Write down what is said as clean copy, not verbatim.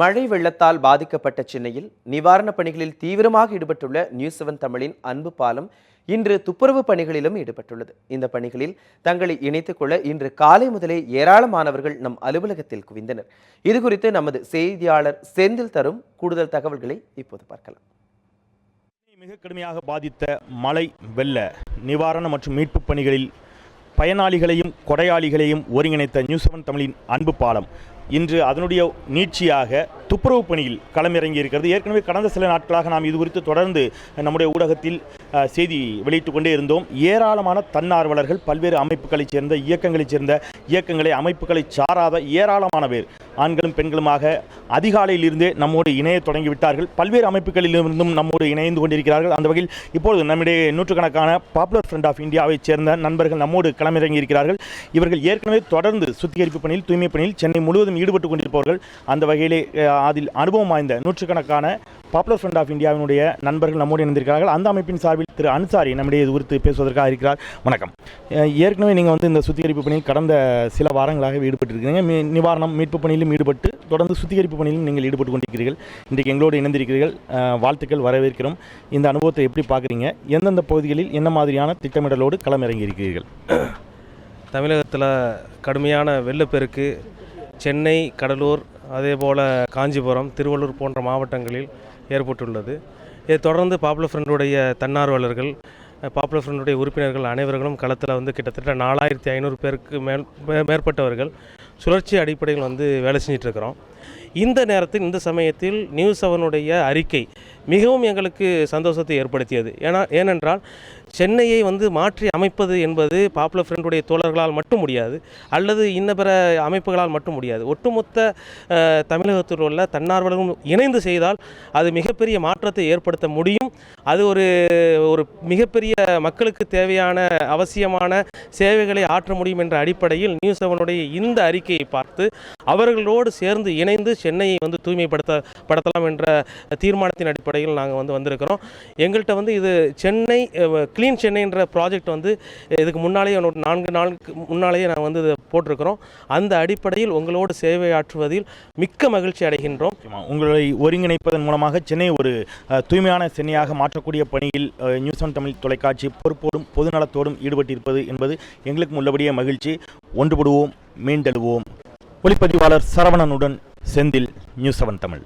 மழை வெள்ளத்தால் பாதிக்கப்பட்ட சென்னையில் நிவாரணப் பணிகளில் தீவிரமாக ஈடுபட்டுள்ள நியூஸ் 7 தமிழின் அன்பு பாலம் இன்று துப்புரவு பணிகளிலும் ஈடுபட்டுள்ளது. இந்த பணிகளில் தங்களை இணைத்துக் கொள்ள இன்று காலை முதலே ஏராளமானவர்கள் நம் அலுவலகத்தில் குவிந்தனர். இதுகுறித்து நமது செய்தியாளர் செந்தில் தரும் கூடுதல் தகவல்களை இப்போது பார்க்கலாம். மிக கடுமையாக பாதித்த மழை வெள்ள நிவாரண மற்றும் மீட்பு பணிகளில் பயனாளிகளையும் கொடையாளிகளையும் ஒருங்கிணைத்த நியூஸ் 7 தமிழின் அன்பு பாலம் இன்று அதனுடைய நீட்சியாக துப்புரவு பணியில் களமிறங்கி இருக்கிறது. ஏற்கனவே கடந்த சில நாட்களாக நாம் இது குறித்து தொடர்ந்து நம்முடைய ஊடகத்தில் செய்தி வெளியிட்டுக் கொண்டே இருந்தோம். ஏராளமான தன்னார்வலர்கள் பல்வேறு அமைப்புகளைச் சேர்ந்த இயக்கங்களை அமைப்புகளை சாராத ஏராளமான பேர் ஆண்களும் பெண்களுமாக அதிகாலையிலிருந்தே நம்மோடு இணைய தொடங்கிவிட்டார்கள். பல்வேறு அமைப்புகளிலிருந்தும் நம்மோடு இணைந்து கொண்டிருக்கிறார்கள். அந்த வகையில் இப்பொழுது நம்முடைய நூற்றுக்கணக்கான பாப்புலர் ஃப்ரண்ட் ஆஃப் இந்தியாவைச் சேர்ந்த நண்பர்கள் நம்மோடு களமிறங்கி இருக்கிறார்கள். இவர்கள் ஏற்கனவே தொடர்ந்து சுத்திகரிப்பு பணியில் தூய்மை பணியில் சென்னை முழுவதும் ஈடுபட்டு கொண்டிருப்பவர்கள். அந்த வகையிலே அதில் அனுபவம் வாய்ந்த நூற்றுக்கணக்கான பாப்புலர் ஃப்ரண்ட் ஆஃப் இந்தியாவினுடைய நண்பர்கள் நம்மோடு இணைந்திருக்கிறார்கள். அந்த அமைப்பின் சார்பில் திரு அன்சாரி நம்முடைய இது குறித்து பேசுவதற்காக இருக்கிறார். வணக்கம். ஏற்கனவே நீங்கள் இந்த சுத்திகரிப்பு பணியில் கடந்த சில வாரங்களாக ஈடுபட்டிருக்கிறீங்க. நிவாரணம் மீட்பு பணியிலும் ஈடுபட்டு தொடர்ந்து சுத்திகரிப்பு பணியிலும் நீங்கள் ஈடுபட்டு கொண்டிருக்கிறீர்கள். இன்றைக்கு எங்களோடு இணைந்திருக்கிறீர்கள். வாழ்த்துக்கள், வரவேற்கிறோம். இந்த அனுபவத்தை எப்படி பார்க்குறீங்க? எந்தெந்த பகுதிகளில் என்ன மாதிரியான திட்டமிடலோடு களமிறங்கி இருக்கிறீர்கள்? தமிழகத்தில் கடுமையான வெள்ளப்பெருக்கு சென்னை, கடலூர், அதேபோல் காஞ்சிபுரம், திருவள்ளூர் போன்ற மாவட்டங்களில் ஏற்பட்டுள்ளது. இதை தொடர்ந்து பாப்புலர் ஃப்ரண்டுடைய தன்னார்வலர்கள், பாப்புலர் ஃப்ரண்டுடைய உறுப்பினர்கள் அனைவர்களும் களத்தில் கிட்டத்தட்ட 4500 பேருக்கு மேற்பட்டவர்கள் சுழற்சி அடிப்படையில் வேலை செஞ்சிட்ருக்கிறோம். இந்த நேரத்தில் இந்த சமயத்தில் நியூஸ் 7 அறிக்கை மிகவும் எங்களுக்கு சந்தோஷத்தை ஏற்படுத்தியது. ஏனென்றால் சென்னையை மாற்றி அமைப்பது என்பது பாப்புலர் ஃப்ரண்டுடைய தோழர்களால் மட்டும் முடியாது, அல்லது இன்ன பிற அமைப்புகளால் மட்டும் முடியாது. ஒட்டுமொத்த தமிழகத்தில் உள்ள தன்னார்வலர்களும் இணைந்து செய்தால் அது மிகப்பெரிய மாற்றத்தை ஏற்படுத்த முடியும். அது ஒரு மிகப்பெரிய மக்களுக்கு தேவையான அவசியமான சேவைகளை ஆற்ற முடியும் என்ற அடிப்படையில் நியூஸ் 7 இந்த அறிக்கையை பார்த்து அவர்களோடு சேர்ந்து இணைந்து சென்னையை தூய்மைப்படுத்தலாம் என்ற தீர்மானத்தின் அடிப்படையில் நாங்கள் வந்திருக்கிறோம். எங்கள்கிட்ட இது சென்னை கிளீன் சென்னை என்ற ப்ராஜெக்ட் இதுக்கு முன்னாலேயே 4 நாளுக்கு முன்னாலேயே நாங்கள் இதை போட்டிருக்கிறோம். அந்த அடிப்படையில் உங்களோடு சேவை ஆற்றுவதில் மிக்க மகிழ்ச்சி அடைகின்றோம். உங்களை ஒருங்கிணைப்பதன் மூலமாக சென்னை ஒரு தூய்மையான சென்னையாக மாற்றக்கூடிய பணியில் நியூஸ் 7 தமிழ் தொலைக்காட்சி பொறுப்போடும் பொதுநலத்தோடும் ஈடுபட்டிருப்பது என்பது எங்களுக்கு உள்ளபடியே மகிழ்ச்சி. ஒன்றுபடுவோம், மீண்டெழுவோம். ஒளிப்பதிவாளர் சரவணனுடன் செந்தில், நியூஸ் 7 தமிழ்.